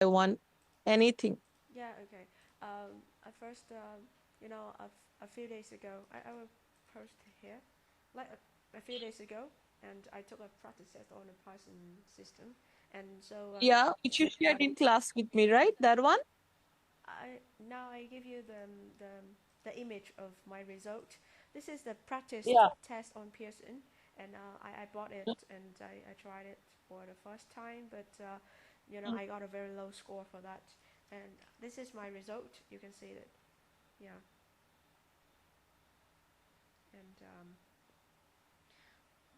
I want anything. Yeah, okay. At first, a few days ago, I will post here, like a few days ago, and I took a practice test on a Python system, and so Yeah, which you shared what in class with me, right? That one? I now I give you the image of my result. This is the practice Yeah. test on Pearson, and I bought it and I tried it for the first time, but I got a very low score for that. And this is my result. You can see that, yeah. And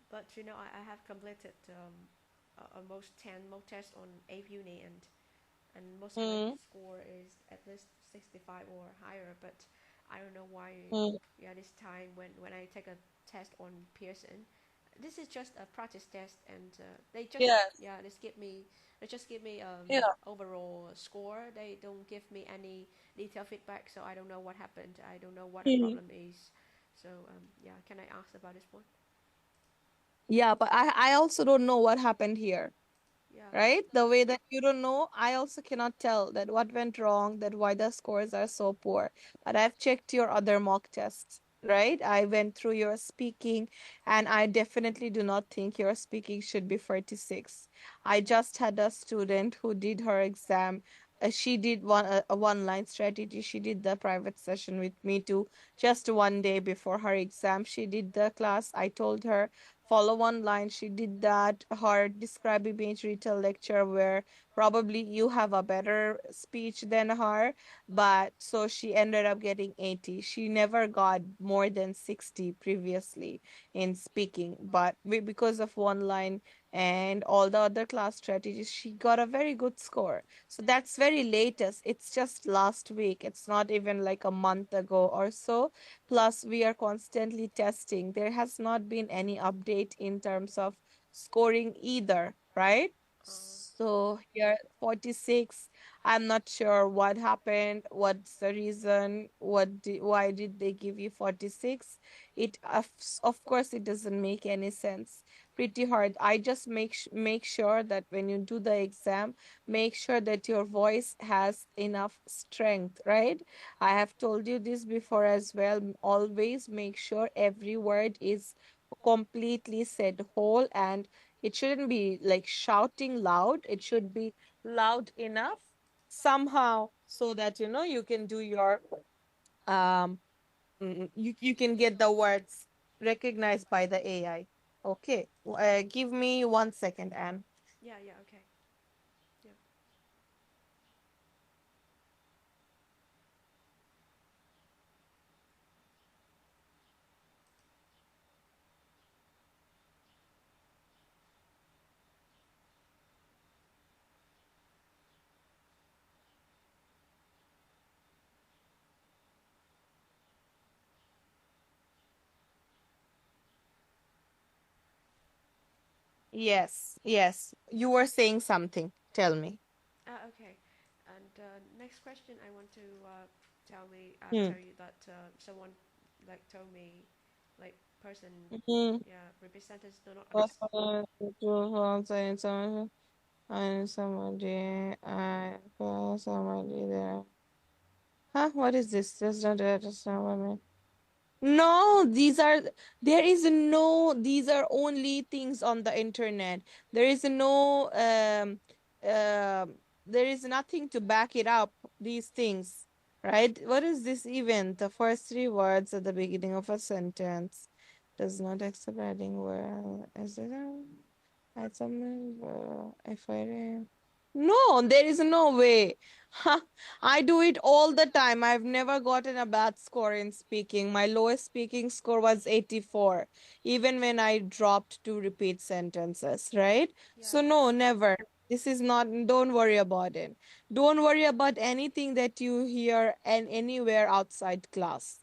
but I have completed almost 10 mock tests on APE Uni, and most of my Mm, score is at least 65 or higher. But I don't know why. mm. Yeah, this time when I take a test on Pearson, this is just a practice test, and they just Yes. yeah they just give me Yeah. overall score. They don't give me any detailed feedback, so I don't know what happened. I don't know what the Mhm. problem is. So yeah, can I ask about this one? Yeah, but I also don't know what happened here, Yeah. right? The way that you don't know, I also cannot tell that what went wrong, that why the scores are so poor. But I've checked your other mock tests, right? I went through your speaking, and I definitely do not think your speaking should be 46. I just had a student who did her exam. She did a one line strategy. She did the private session with me too. Just one day before her exam, she did the class. I told her follow one line. She did that. Her describe image retail lecture where probably you have a better speech than her, but so she ended up getting 80. She never got more than 60 previously in speaking, but because of one line and all the other class strategies, she got a very good score. So that's very latest. It's just last week. It's not even like a month ago or so. Plus, we are constantly testing. There has not been any update in terms of scoring either, right? Uh, So here, 46. I'm not sure what happened, what's the reason, why did they give you 46? Of course, it doesn't make any sense. Pretty hard. I just make sure that when you do the exam, make sure that your voice has enough strength, right? I have told you this before as well. Always make sure every word is completely said whole, and it shouldn't be like shouting loud. It should be loud enough somehow so that you can do your um you can get the words recognized by the AI. Okay. Give me 1 second, Anne. yeah, yeah, okay. Yeah. Yes, yes. You were saying something. Tell me. Okay. And next question, I want to tell me Hmm. tell you that someone like told me, like person, Mhm. yeah, representatives do not understand. Personal to information and somebody for somebody there. Huh? What is this? Just not understand what I mean. No, these are only things on the internet. There is no there is nothing to back it up, these things, right? What is this even? The first three words at the beginning of a sentence does not accept adding well. Is it if I no, there is no way. I do it all the time. I've never gotten a bad score in speaking. My lowest speaking score was 84, even when I dropped to repeat sentences, right? Yeah. So, no, never. This is not, don't worry about it. Don't worry about anything that you hear and anywhere outside class.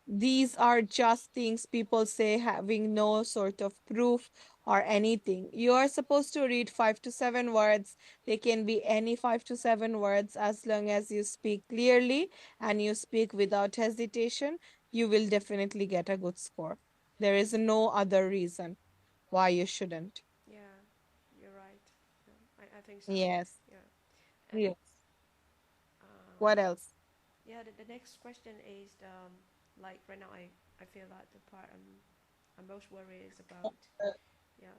These are just things people say having no sort of proof or anything. You are supposed to read 5 to 7 words. They can be any 5 to 7 words as long as you speak clearly and you speak without hesitation. You will definitely get a good score. There is no other reason why you shouldn't. Yeah, you're right. Yeah, I think so. Yes. Yeah. And Yes. What else? Yeah, the next question is like right now I feel like the part I'm most worried is about yeah.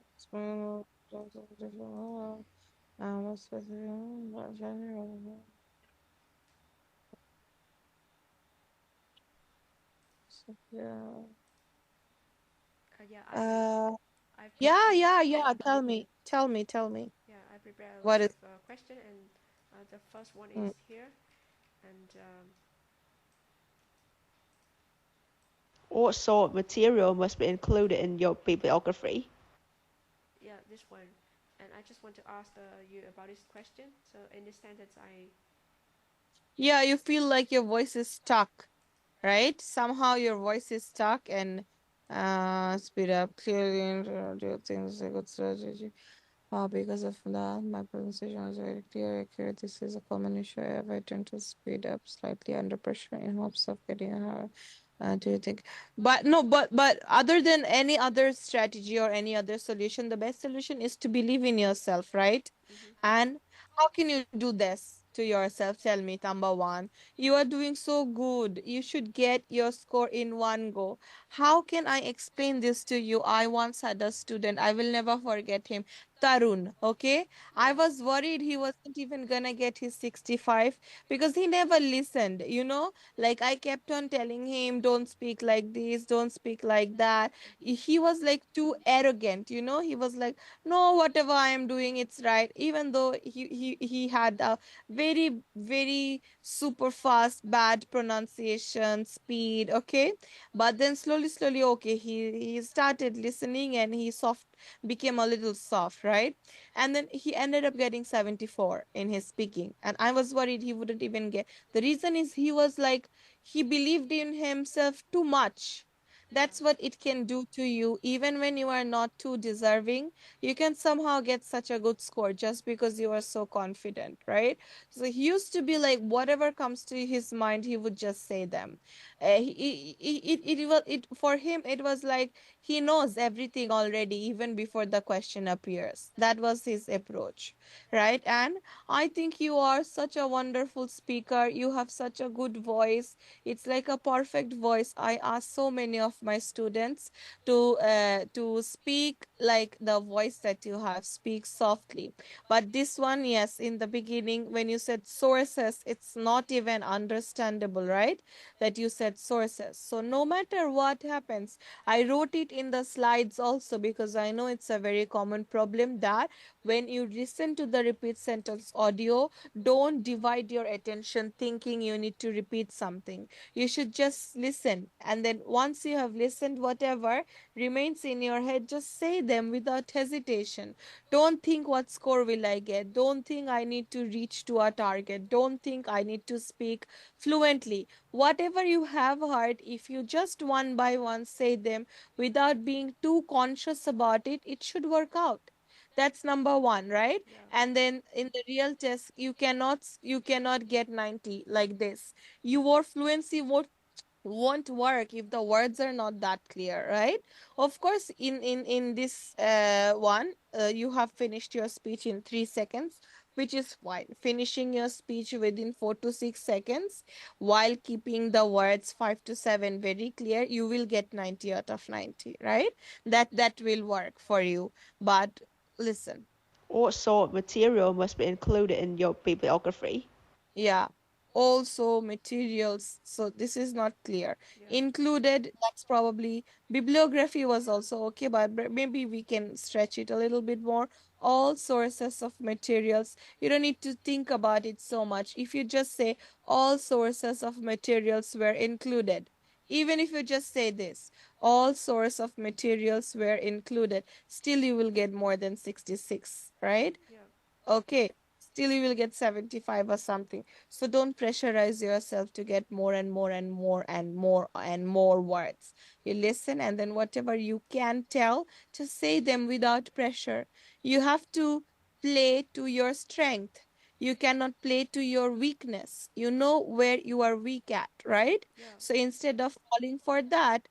Yeah. Yeah, Uh, I've yeah, prepared. yeah, yeah. Tell me, tell me, tell me. Yeah, I prepared a What list is? of questions, and the first one Mm. is here, and What sort of material must be included in your bibliography? yeah, this one, and I just want to ask you about this question. So in this sentence, Yeah, you feel like your voice is stuck, right? Somehow your voice is stuck and speed up clearly and do things like good strategy. Because of that, my pronunciation is very clear, accurate. This is a common issue. I tend to speed up slightly under pressure in hopes of getting a do you think? But no, but other than any other strategy or any other solution, the best solution is to believe in yourself, right? mm-hmm, And how can you do this to yourself? Tell me, Tamba one. You are doing so good. You should get your score in one go. How can I explain this to you? I once had a student. I will never forget him. Tarun, okay? I yeah, was worried he wasn't even gonna get his 65 because he never listened, Like I kept on telling him, don't speak like this, don't speak like that. He was like too arrogant, He was like, no, whatever I am doing, it's right. Even though he had a very, very super fast, bad pronunciation, speed, okay? But then slowly, slowly, okay, he started listening and he became a little soft, right? And then he ended up getting 74 in his speaking. And I was worried he wouldn't even get. The reason is he was like, he believed in himself too much. yeah, That's what it can do to you. Even when you are not too deserving, you can somehow get such a good score just because you are so confident, right? So he used to be like, whatever comes to his mind, he would just say them. For him, it was like he knows everything already, even before the question appears. That was his approach, right? And I think you are such a wonderful speaker. You have such a good voice. It's like a perfect voice. I ask so many of my students to speak like the voice that you have, speak softly. But this one, yes, in the beginning, when you said sources, it's not even understandable, right? That you said sources. So no matter what happens, I wrote it in the slides also because I know it's a very common problem that when you listen to the repeat sentence audio, don't divide your attention thinking you need to repeat something. You should just listen. And then once you have listened, whatever remains in your head, just say them without hesitation. Don't think what score will I get. Don't think I need to reach to a target. Don't think I need to speak fluently. Whatever you have heard, if you just one by one say them without being too conscious about it, it should work out. That's number one, right? yeah, And then in the real test, you cannot get 90 like this. Your fluency won't work if the words are not that clear, right? Of course, in this one, you have finished your speech in 3 seconds, which is fine. Finishing your speech within 4 to 6 seconds while keeping the words 5 to 7 very clear, you will get 90 out of 90, right? That will work for you. But listen. What sort of material must be included in your bibliography? Yeah. Also materials. So this is not clear. yeah, Included, that's probably bibliography was also okay, but maybe we can stretch it a little bit more. All sources of materials. You don't need to think about it so much. If you just say all sources of materials were included, even if you just say this, all source of materials were included, still you will get more than 66, right? yeah, Okay, still you will get 75 or something. So don't pressurize yourself to get more and more and more and more and more words. You listen, and then whatever you can tell, just say them without pressure. You have to play to your strength. You cannot play to your weakness. You know where you are weak at, right? yeah, So instead of falling for that,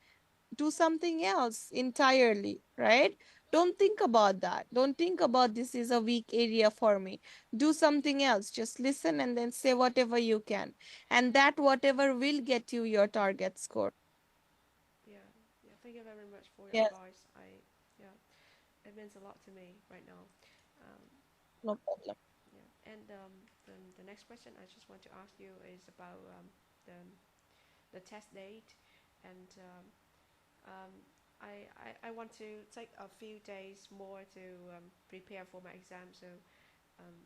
do something else entirely, right? Don't think about that. Don't think about this is a weak area for me. Do something else. Just listen and then say whatever you can. And that whatever will get you your target score. Yeah, yeah. Thank you very much for your Yes, advice. Yeah, it means a lot to me right now. Um, no problem. yeah, and the next question I just want to ask you is about the the test date, and um, I want to take a few days more to prepare for my exam. So um,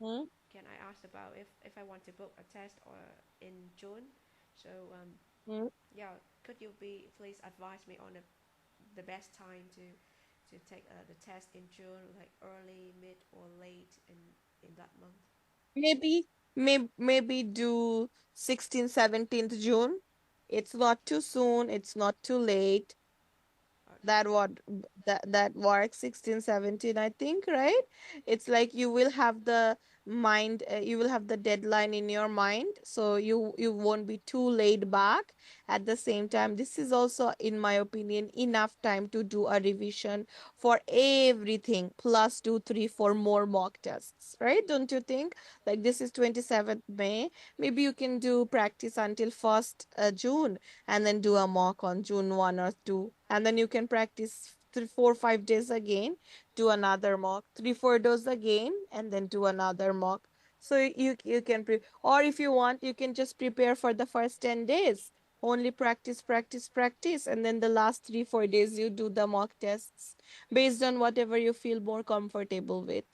Hmm? can I ask about if I want to book a test or in June? So Hmm? yeah, could you be please advise me on the best time to take the test in June, like early, mid, or late in that month? Maybe do 16th, 17th June. It's not too soon. It's not too late. Okay. That what that works 16, 17, I think, right? It's like you will have the mind, you will have the deadline in your mind, so you won't be too laid back. At the same time, this is also, in my opinion, enough time to do a revision for everything, plus do 3 4 more mock tests, right? Don't you think? Like, this is 27th May, maybe you can do practice until 1st June, and then do a mock on June 1 or 2. And then you can practice 3 4 5 days again, do another mock, 3 4 days again, and then do another mock. So you can or if you want, you can just prepare for the first 10 days. Only practice, practice, practice, and then the last 3 4 days you do the mock tests based on whatever you feel more comfortable with.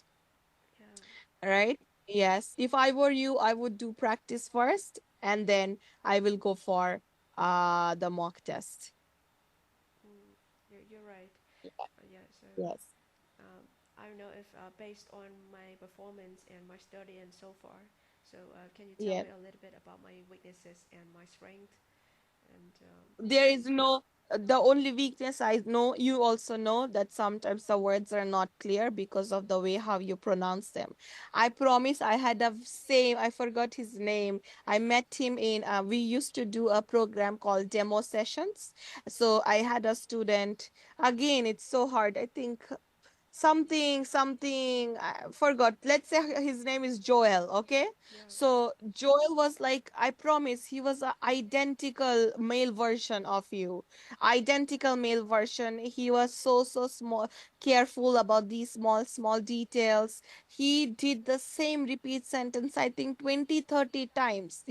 Yeah. Right? Yes. If I were you, I would do practice first, and then I will go for the mock test. Mm, you're right. Yeah. So Yes. um, I don't know if based on my performance and my study and so far. So can you tell Yes. me a little bit about my weaknesses and my strength? And There is no, the only weakness I know, you also know, that sometimes the words are not clear because of the way how you pronounce them. I promise, I had a same, I forgot his name. I met him in, we used to do a program called demo sessions. So I had a student, again, it's so hard. I think something I forgot. Let's say his name is Joel, okay? yeah. So Joel was like, I promise, he was a identical male version of you. Identical male version. He was so small, careful about these small details. He did the same repeat sentence, I think 20 30 times,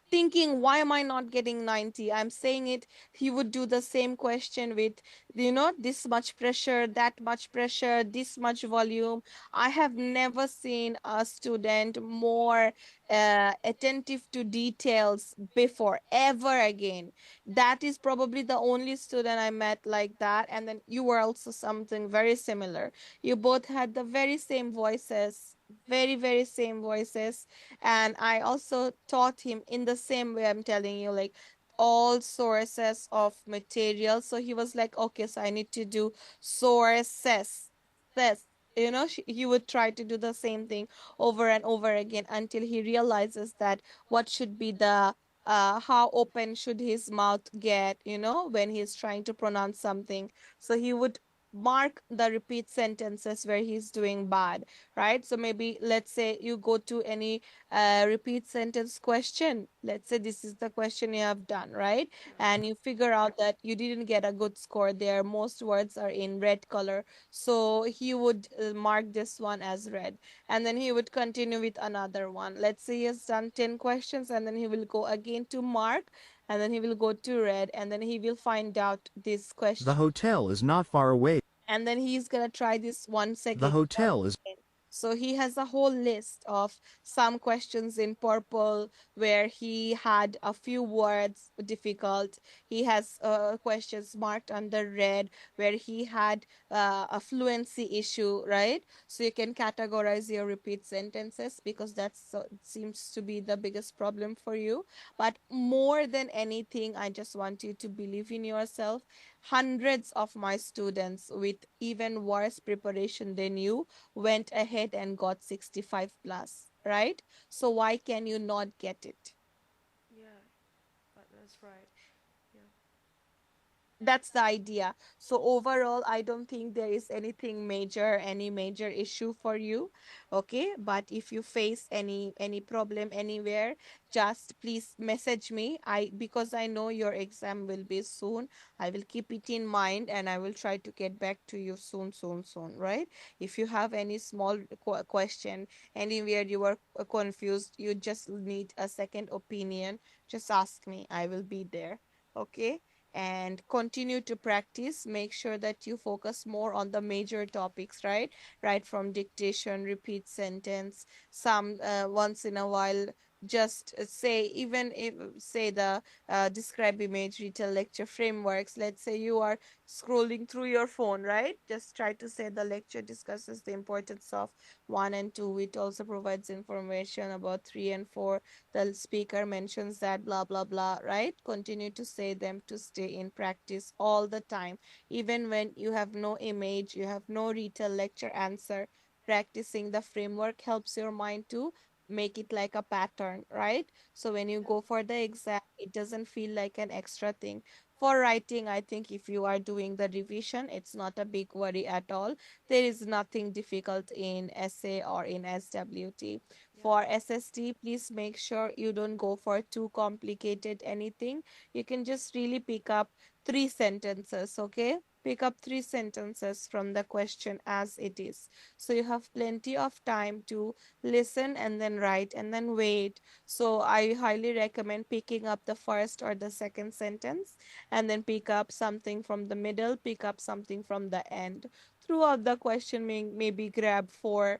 thinking, why am I not getting 90? I'm saying it. He would do the same question with, this much pressure, that much pressure, this much volume. I have never seen a student more attentive to details before, ever again. That is probably the only student I met like that. And then you were also something very similar. You both had the very same voices, very same voices. And I also taught him in the same way I'm telling you, like, all sources of material. So he was like, okay, so I need to do sources. This, he would try to do the same thing over and over again until he realizes that what should be the how open should his mouth get, when he's trying to pronounce something. So he would mark the repeat sentences where he's doing bad, right? So maybe let's say you go to any repeat sentence question. Let's say this is the question you have done, right? Yeah. And you figure out that you didn't get a good score there. Most words are in red color. So he would mark this one as red. And then he would continue with another one. Let's say he has done 10 questions, and then he will go again to mark, and then he will go to red, and then he will find out this The question. hotel is not far away. And then he's gonna try this once The again. hotel is So he has a whole list of some questions in purple where he had a few words difficult. He has questions marked under red where he had a fluency issue, right? So you can categorize your repeat sentences because that's seems to be the biggest problem for you. But more than anything, I just want you to believe in yourself. Hundreds of my students with even worse preparation than you went ahead and got 65 plus, right? So why can you not get it? Yeah. But that's right. Yeah. That's the idea. So overall, I don't think there is anything major, any major issue for you. Okay, but if you face any problem anywhere, just please message me. I Because I know your exam will be soon, I will keep it in mind and I will try to get back to you soon, soon, soon, right? If you have any small question anywhere you are confused, you just need a second opinion, just ask me. I will be there. Okay, and continue to practice. Make sure that you focus more on the major topics, right from dictation, repeat sentence, some once in a while, just say, even if say the describe imagery, tell lecture frameworks. Let's say you are scrolling through your phone, right? Just try to say the lecture discusses the importance of 1 and 2. It also provides information about 3 and 4. The speaker mentions that, blah blah blah, right? Continue to say them to stay in practice all the time, even when you have no image, you have no retail lecture answer. Practicing the framework helps your mind to make it like a pattern, right? So when you Yeah. go for the exam, it doesn't feel like an extra thing. For writing, I think if you are doing the revision, it's not a big worry at all. There is nothing difficult in essay or in SWT. Yeah. For SST, please make sure you don't go for too complicated anything. You can just really pick up 3 sentences, okay? Pick up 3 sentences from the question as it is. So you have plenty of time to listen and then write and then wait. So I highly recommend picking up the first or the second sentence and then pick up something from the middle, pick up something from the end. Throughout the question, maybe grab 4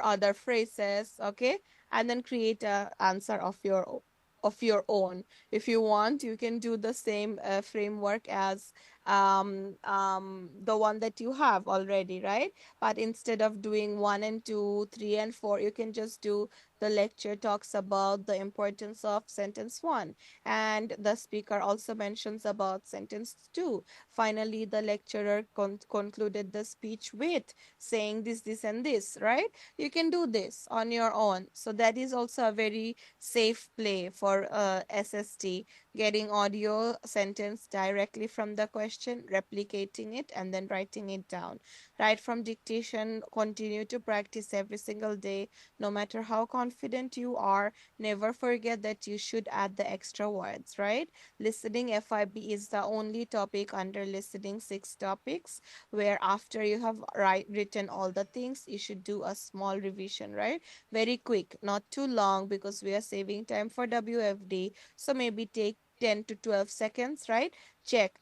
other phrases, okay, and then create a answer of your own. If you want, you can do the same framework as the one that you have already, right? But instead of doing 1 and 2, 3 and 4, you can just do the lecture talks about the importance of sentence 1, and the speaker also mentions about sentence 2. Finally, the lecturer concluded the speech with saying this and this, right? You can do this on your own. So that is also a very safe play for SST, getting audio sentence directly from the question, replicating it, and then writing it down. Right from dictation, continue to practice every single day, no matter how confident you are. Never forget that you should add the extra words, right? Listening FIB is the only topic under listening 6 topics, where after you have written all the things, you should do a small revision, right? Very quick, not too long, because we are saving time for WFD. So maybe take 10 to 12 seconds, right? Check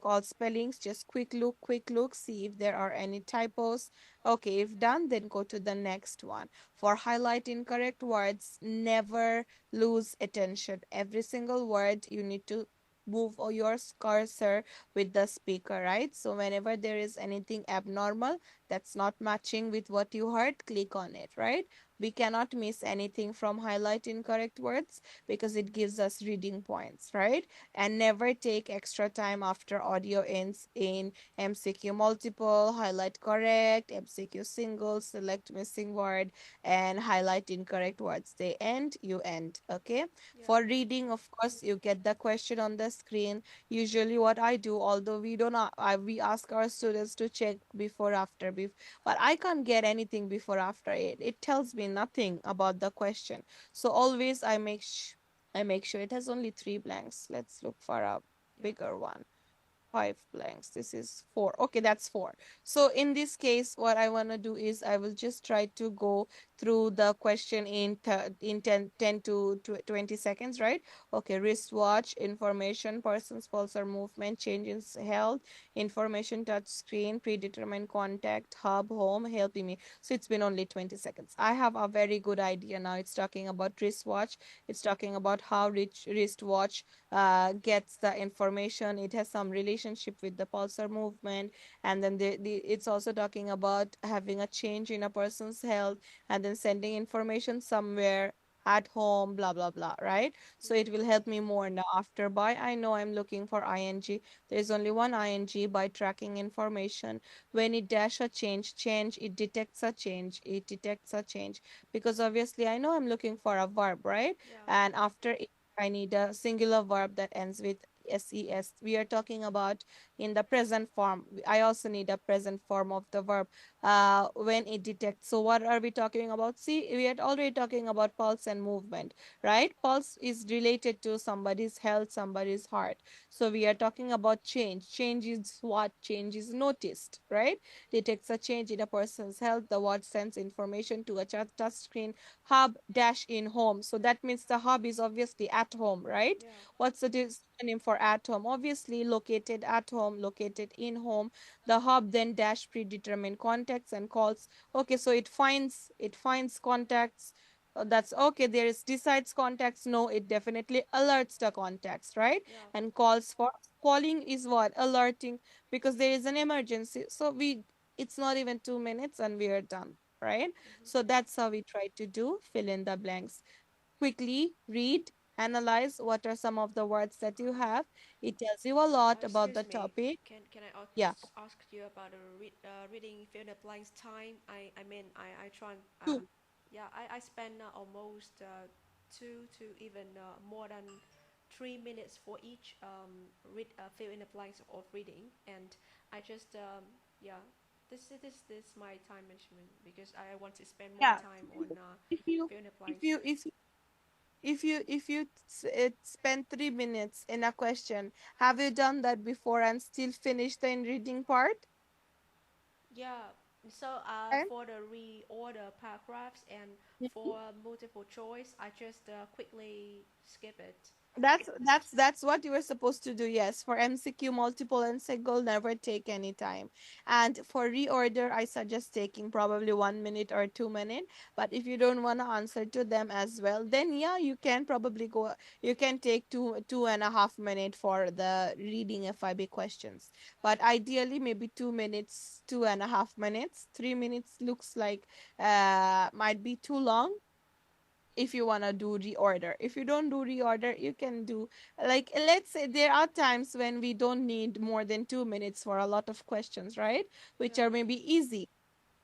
all spellings. Just quick look, see if there are any typos. Okay, if done, then go to the next one. For highlight incorrect words, never lose attention. Every single word you need to move your cursor with the speaker, right? So whenever there is anything abnormal that's not matching with what you heard, click on it, right? We cannot miss anything from highlight incorrect words because it gives us reading points, right? And never take extra time after audio ends in MCQ multiple, highlight correct, MCQ single, select missing word, and highlight incorrect words. They end, you end, okay? Yeah. For reading, of course, you get the question on the screen. Usually what I do, although we don't we ask our students to check before after but I can't get anything before after it. It tells me nothing about the question. So always I make sure it has only 3 blanks. Let's look for a Yeah. bigger one. 5 blanks. This is 4. Okay, that's 4. So in this case, what I want to do is I will just try to go through the question in in 10 to 20 seconds, right? Okay, wristwatch, information, person's pulse or movement, changes health, information, touch screen, predetermined contact, hub, home, helping me. So it's been only 20 seconds. I have a very good idea now. It's talking about wristwatch. It's talking about how wristwatch gets the information. It has some relationship with the pulsar movement, and then it's also talking about having a change in a person's health and then sending information somewhere at home, blah blah blah, right? So it will help me more now. After by, I know I'm looking for ing. There's only one ing. By tracking information, when it dash a change, it detects a change, because obviously I know I'm looking for a verb, right? Yeah. And after I need a singular verb that ends with ses. We are talking about in the present form. I also need a present form of the verb when it detects. So what are we talking about? See, we are already talking about pulse and movement, right? Pulse is related to somebody's health, somebody's heart. So we are talking about change. Change is what? Change is noticed, right? Detects a change in a person's health. The watch sends information to a touch screen hub dash in home. So that means the hub is obviously at home, right? Yeah. What's the synonym for at home? Obviously located at home, located in home. The hub then dash predetermined contacts and calls. Okay, so it finds contacts. That's okay. There is decides contacts. No, it definitely alerts the contacts, right? Yeah. And calls for calling is what? Alerting because there is an emergency. So it's not even 2 minutes and we are done, right? Mm-hmm. So that's how we try to do fill in the blanks. Quickly read, analyze what are some of the words that you have. It tells you a lot about the Excuse me. topic. Can I Yeah, ask you about the reading fill in the blanks time? I mean I try. two. Yeah, I spend almost 2 to even more than 3 minutes for each read fill in the blanks of reading, and I just yeah. This my time management because I want to spend more Yeah. time on If you fill in the if blanks. you if you spend 3 minutes in a question, have you done that before and still finished the in reading part? Yeah. So for the reorder paragraphs and And for multiple choice, I just quickly skip it. That's what you were supposed to do. Yes, for MCQ, multiple and single, never take any time. And for reorder, I suggest taking probably 1 minute or 2 minutes. But if you don't want to answer to them as well, then yeah, you can probably go. You can take two and a half minute for the reading FIB questions. But ideally, maybe 2 minutes, 2.5 minutes. 3 minutes looks like might be too long if you want to do reorder. If you don't do reorder, you can do like let's say there are times when we don't need more than 2 minutes for a lot of questions, right? Which Yeah. are maybe easy,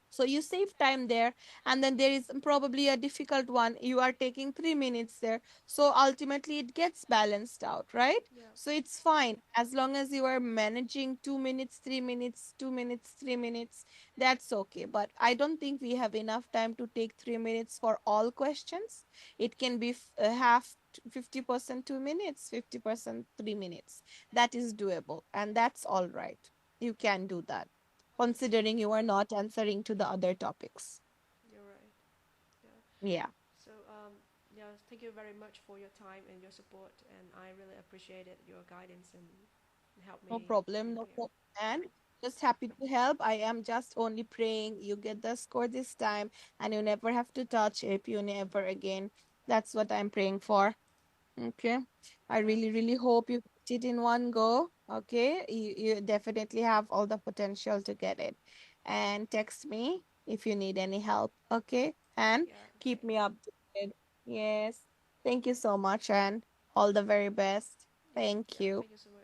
so you save time there, and then there is probably a difficult one. You are taking 3 minutes there. So ultimately it gets balanced out, right? Yeah. So it's fine as long as you are managing 2 minutes, 3 minutes, 2 minutes, 3 minutes. That's okay. But I don't think we have enough time to take 3 minutes for all questions. It can be half 50% 2 minutes, 50% 3 minutes. That is doable, and that's all right. You can do that considering you are not answering to the other topics. You're right. Yeah. Yeah, So yeah, thank you very much for your time and your support, and I really appreciated your guidance and help no me problem, no prepare. problem. And just happy to help. I am just only praying you get the score this time and you never have to touch it, you never again. That's what I'm praying for. Okay. I Yeah. really, really hope you get it in one go. Okay. You definitely have all the potential to get it. And text me if you need any help. Okay. And Yeah. keep Okay. me updated. Yes. Thank you so much and all the very best. Yeah. Thank Yeah. you. Thank you so much.